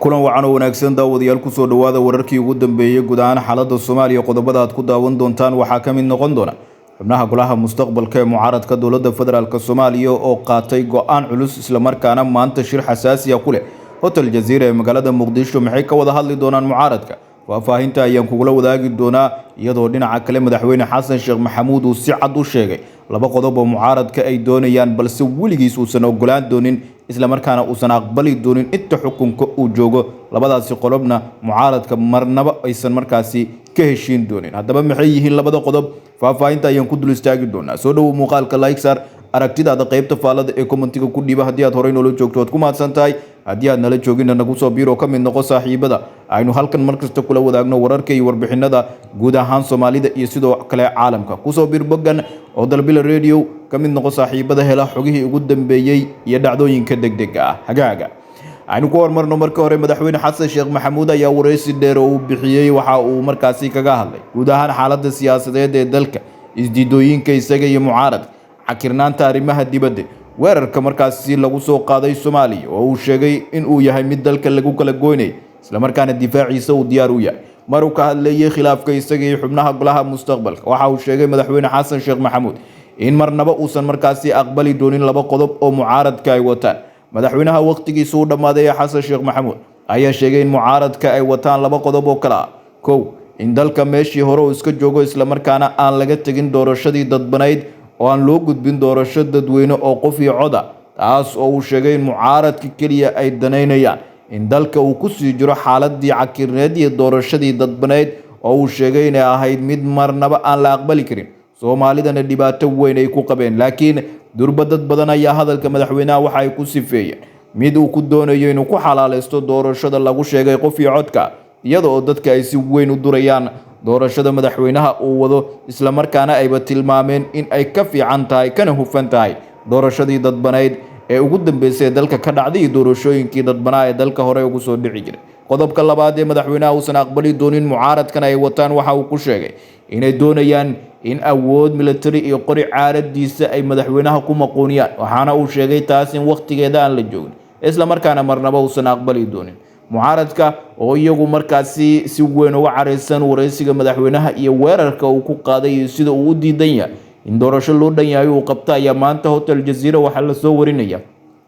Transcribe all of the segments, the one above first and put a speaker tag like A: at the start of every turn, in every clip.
A: kulan wacan oo wanaagsan daawadayaal ku soo dhawaada wararkii ugu dambeeyay guud ahaan xaaladda Soomaaliya qodobada aad ku daawan doontaan waxaa ka mid noqon doona xubnaha golaha mustaqbalka ee mucaaradka dowladda federaalka Soomaaliya oo qaatay go'aan culus isla markaana maanta shir xasaasi ah ku leh hotel Jazeera ee magaalada Muqdisho maxay ka wada hadli doonaan mucaaradka faafahinta ayaan kugula wadaagi doonaa iyadoo dhinaca kale madaxweyne Xasan Sheekh Maxamuud uu si cad u sheegay laba qodob oo mucaaradka ay doonayaan balse weligiis uusan ogolaan doonin isla markaana uusan aqbali doonin inta xukunka uu joogo labadaasi qodobna mucaaradka marnaba aysan markaasi ka heshiin doonin haddaba maxay yihiin labada qodob faafahinta ayaan ku dul istaagi doonaa soo dhaw muuqaalka like sar aragtidaada qaybta faalada ee commentiga ku dhiiba haddii aad horey noola joogto waad ku mahadsan tahay haddii aad nala joogina nagu soo biiro ka mid noqo saaxiibada aynu halkan markasta kula wadaagno wararka iyo warbixinada guud ahaan Soomaalida iyo sidoo kale caalamka ku soo biir boggan oo dalbila radio ka mid noqo saaxiibada hela xogihii ugu dambeeyay iyo dhacdooyinka degdega ah hagaaga aynu ku hormarno marka hore madaxweyne Xasan Sheekh Maxamuud ayaa wareysi dheer oo bixiyay waxa uu markaasi kaga hadlay guud ahaan xaaladda siyaasadeed ee dalka isdiidooyinka isaga iyo mucaaradka xakirnaanta arrimaha dibadda weerarka markaasi lagu soo qaaday Soomaaliya oo uu sheegay in uu yahay mid dalka lagu kala goynay isla markaana difaaciisa uu diyaar u yahay maruu ka hadlayay khilaafka isaga iyo xubnaha golaha mustaqbalka waxa uu sheegay madaxweyne Xasan Sheekh Maxamuud in marnaba uusan markaasi aqbali doonin laba qodob oo mucaaradka ay wataan madaxweynaha waqtigiisa uu dhamaaday Xasan Sheekh Maxamuud ayaa sheegay in mucaaradka ay wataan laba qodob oo kala kow in dalka meeshii hore uu iska joogo isla markaana aan laga tagin doorashadii dadbanayd oo aan loo gudbin doorasho dadweyne oo qof iyo cod ah taas oo uu sheegay in mucaaradka kaliya ay daneynayaan in dalka uu ku sii jiro xaaladii cakirneed iyo doorashadii dadbanayd oo uu sheegay inay ahayd mid marnaba aan la aqbali karin Soomaalidana dhibaato weyn ay ku qabeen laakiin durba dad badan ayaa hadalka madaxweynaha waxa ay ku sifeeyeen mid uu ku doonayo inuu ku xalaaleysto doorashada lagu sheegay qof iyo codka iyadoo dadka ay si weyn u durayaan doorashada madaxweynaha uu wado isla markaana ayba tilmaameen in ay ka fiican tahay kana hufan tahay doorashadii dadbanayd ee ugu dambeysay dalka ka dhacday doorashooyinkii dadbanaa ee dalka hore ugu soo dhici jiray qodobka labaad ee madaxweynaha uusan aqbali doonin mucaaradkan ay wataan waxa uu ku sheegay inay doonayaan in awood military iyo qori caaradiisa ay madaxweynaha ku maqooniyaan waxaana uu sheegay taas in waqtigeeda aan la joogin isla markaana marnaba uusan aqbali doonin mucaaradka oo iyagu markaasi si weyn uga careysan wareysiga madaxweynaha iyo weerarka uu ku qaaday sida uu u diidan yahay in doorasho loo dhan yahay uu qabto ayaa maanta hotel Jazeera waxa la soo warinaya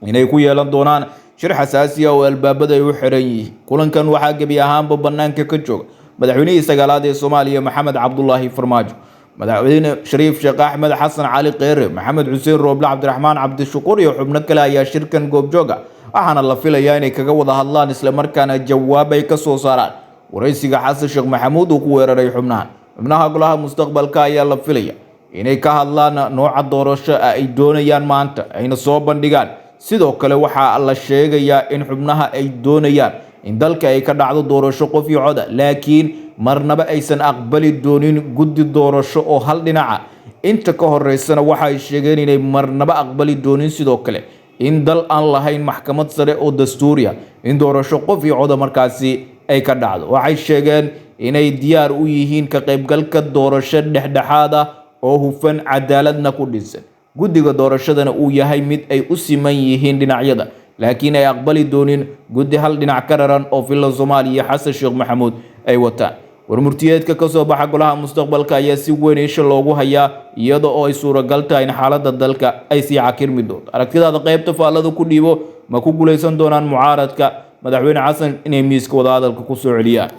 A: inay ku yeelan doonaan shir xasaasi ah oo albaabada ay u xiran yihiin kulankan waxa gabi ahaanba banaanka ka jooga madaxweynihii sagaalaad ee Soomaaliya Maxamed Cabdullaahi Farmaajo madaxweyne Shariif Sheekh Axmed Xasan Cali Kheyre Maxamed Xuseen Rooble Cabdiraxmaan Cabdishakuur iyo xubno kale ayaa shirkan goobjooga waxaana la filayaa inay kaga wada hadlaan isla markaana jawaab ay ka soo saaraan wareysiga Xasan Sheekh Maxamuud uu ku weeraray xubnaha golaha mustaqbalka ayaa la filayaa inay ka hadlaan nooca doorasho ay doonayaan maanta ayna soo bandhigaan sidoo kale waxa la sheegayaa in xubnaha ay doonayaan in dalka ay ka dhacdo doorasho qof iyo cod laakiin marnaba aysan aqbali doonin guddi doorasho oo hal dhinaca inta ka horeysana waxa ay sheegeen inay marnaba aqbali doonin sidoo kale in dal aan lahayn maxkamad sare oo dastuuriya in doorasho qof iyo cod markaasi ay ka dhacdo waxay sheegeen inay diyaar u yihiin ka qaybgalka doorasho dhexdhexaad ah oo hufan cadaaladna ku dhisan guddiga doorashadana uu yahay mid ay u siman yihiin dhinacyada laakiin ay aqbali doonin guddi hal dhinac ka raran oo filan Soomaaliya Xasan Sheekh Maxamuud ay wataan warmurtiyeedka ka soo baxa golaha mustaqbalka ayaa si weyn isha loogu hayaa iyadoo ay suuragal tahay in xaaladda dalka ay sii cakirmi doonto aragtidaada qaybta faalada ku dhiibo ma ku guuleysan doonaan mucaaradka madaxweyne Xasan inay miiska wada hadalka ku soo celiyaan